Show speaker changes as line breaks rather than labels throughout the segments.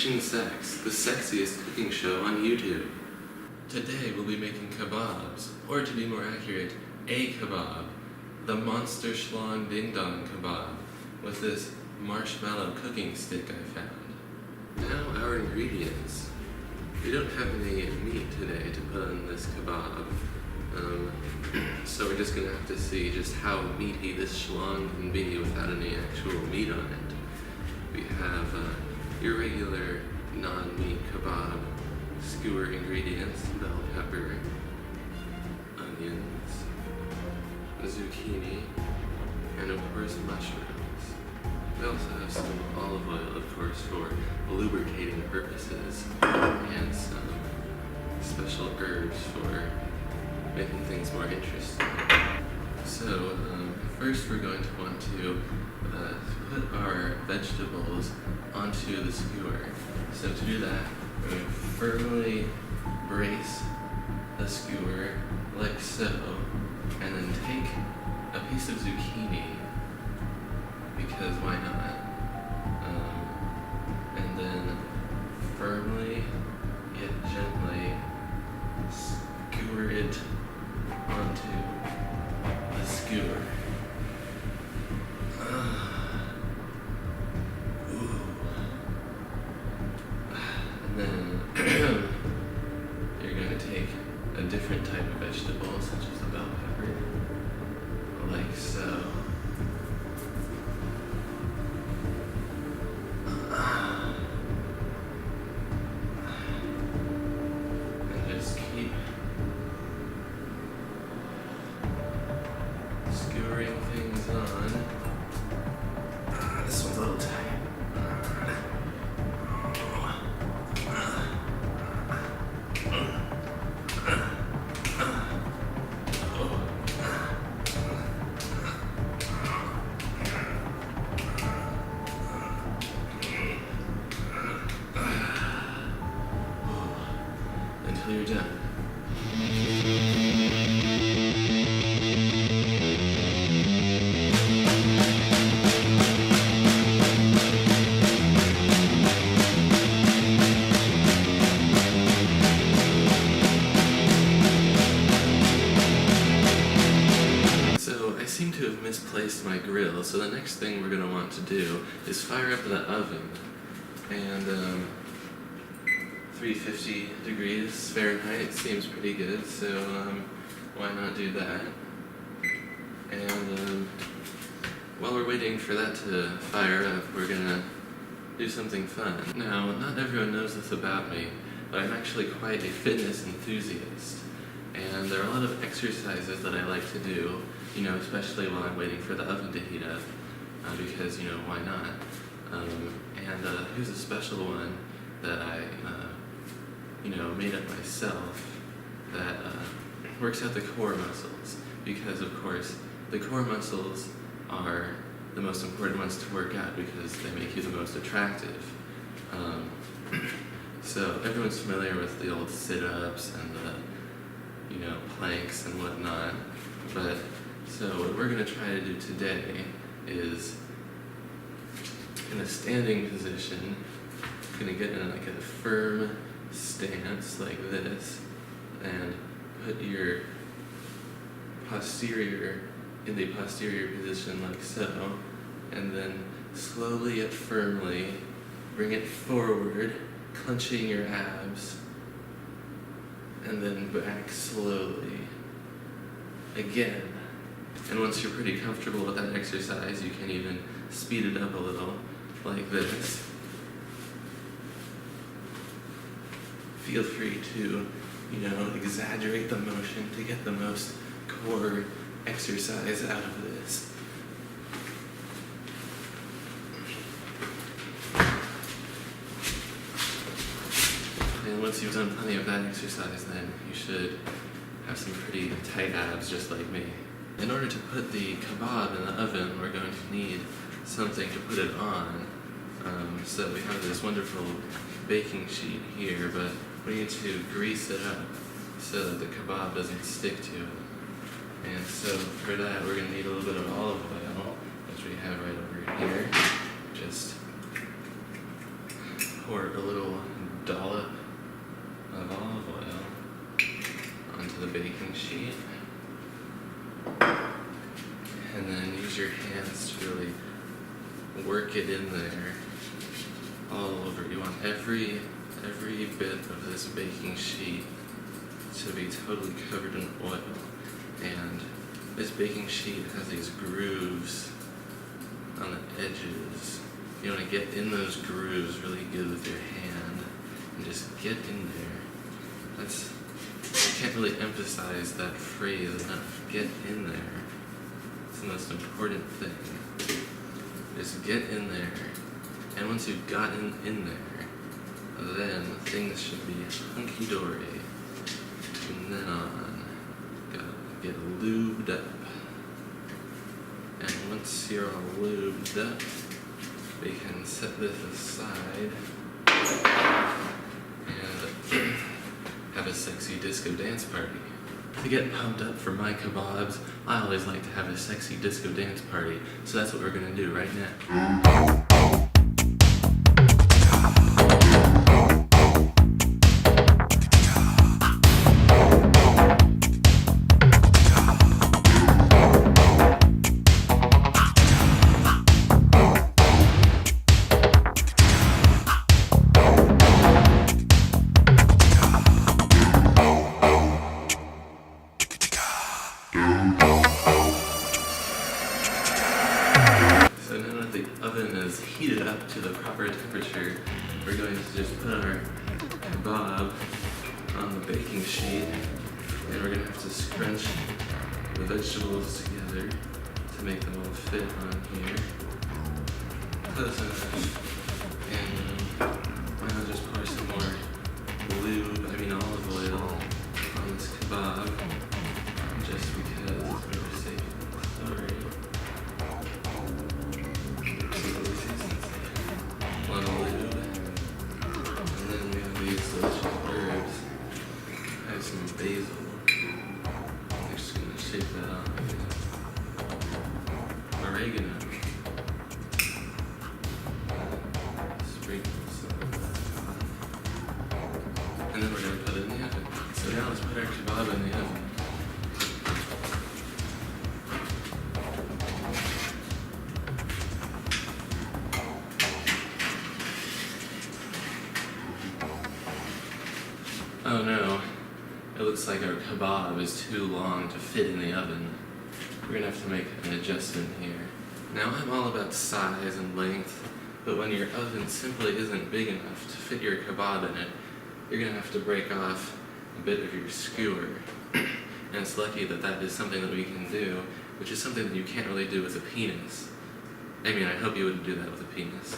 Kitchen Sex, the sexiest cooking show on YouTube. Today we'll be making kebabs, or to be more accurate, a kebab, the monster Schlong Ding Dong kebab, with this marshmallow cooking stick I found. Now our ingredients. We don't have any meat today to put on this kebab, so we're just gonna have to see just how meaty this Schlong can be without any actual meat on it. We have your regular non-meat kebab skewer ingredients: bell pepper, onions, zucchini, and of course mushrooms. We also have some olive oil, of course, for lubricating purposes, and some special herbs for making things more interesting. So first we're going to want to put our vegetables onto the skewer. So to do that, we're going to firmly brace the skewer like so, and then take a piece of zucchini, because why not? And then firmly yet gently skewer it onto the skewer. And then you're going to take a different type of vegetable, such as the bell pepper, like so. And just keep skewering things on. This one's a little tight. Until you're done. So I seem to have misplaced my grill, so the next thing we're going to want to do is fire up the oven. And 350 degrees Fahrenheit seems pretty good, so why not do that? And while we're waiting for that to fire up, we're gonna do something fun. Now, not everyone knows this about me, but I'm actually quite a fitness enthusiast, and there are a lot of exercises that I like to do, you know, especially while I'm waiting for the oven to heat up, because, you know, why not? And here's a special one that I made up myself that works out the core muscles, because of course the core muscles are the most important ones to work out because they make you the most attractive. So everyone's familiar with the old sit-ups and the planks and whatnot, but so what we're going to try to do today is, in a standing position, going to get in like a firm stance like this, and put your posterior in the posterior position like so, and then slowly yet firmly bring it forward, clenching your abs, and then back slowly again. And once you're pretty comfortable with that exercise, you can even speed it up a little like this. Feel free to, exaggerate the motion to get the most core exercise out of this. And once you've done plenty of that exercise, then you should have some pretty tight abs just like me. In order to put the kebab in the oven, we're going to need something to put it on. So we have this wonderful baking sheet here, but we need to grease it up so that the kebab doesn't stick to it. And so for that, we're going to need a little bit of olive oil, which we have right over here. Just pour a little dollop of olive oil onto the baking sheet. And then use your hands to really work it in there all over. You want every bit of this baking sheet to be totally covered in oil. And this baking sheet has these grooves on the edges. You want to get in those grooves really good with your hand and just get in there. I can't really emphasize that phrase enough. Get in there. It's the most important thing. Just get in there. And once you've gotten in there, then things should be hunky-dory. From then on, gotta get lubed up. And once you're all lubed up, we can set this aside and have a sexy disco dance party. To get pumped up for my kebabs, I always like to have a sexy disco dance party, so that's what we're gonna do right now. So now that the oven is heated up to the proper temperature, we're going to just put our kebab on the baking sheet, and we're going to have to scrunch the vegetables together to make them all fit on here. Close enough. And now just pour some more olive oil on this kebab, just because we're safe and sorry. And then we have these delicious herbs. I have some basil. I'm just going to shake that off. Oregano. Sprinkle some of that. And then we're going to put it in the oven. So now let's put our kebab in the oven. Oh no, it looks like our kebab is too long to fit in the oven. We're gonna have to make an adjustment here. Now I'm all about size and length, but when your oven simply isn't big enough to fit your kebab in it, you're gonna have to break off a bit of your skewer. And it's lucky that that is something that we can do, which is something that you can't really do with a penis. I mean, I hope you wouldn't do that with a penis.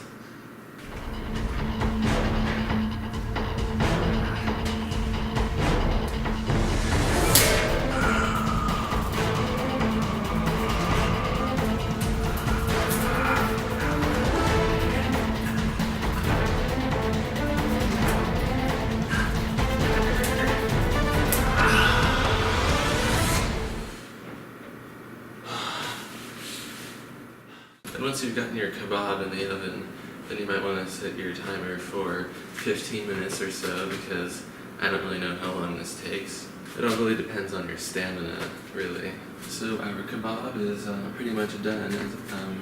And once you've gotten your kebab in the oven, then you might want to set your timer for 15 minutes or so, because I don't really know how long this takes. It all really depends on your stamina, really. So our kebab is pretty much done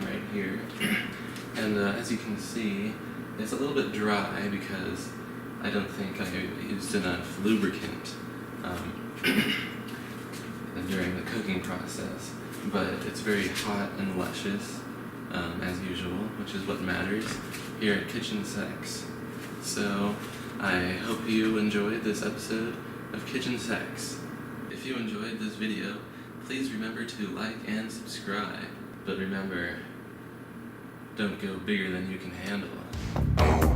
right here. And as you can see, it's a little bit dry because I don't think I used enough lubricant during the cooking process. But it's very hot and luscious, as usual, which is what matters here at Kitchen Sex. So I hope you enjoyed this episode of Kitchen Sex. If you enjoyed this video, please remember to like and subscribe. But remember, don't go bigger than you can handle.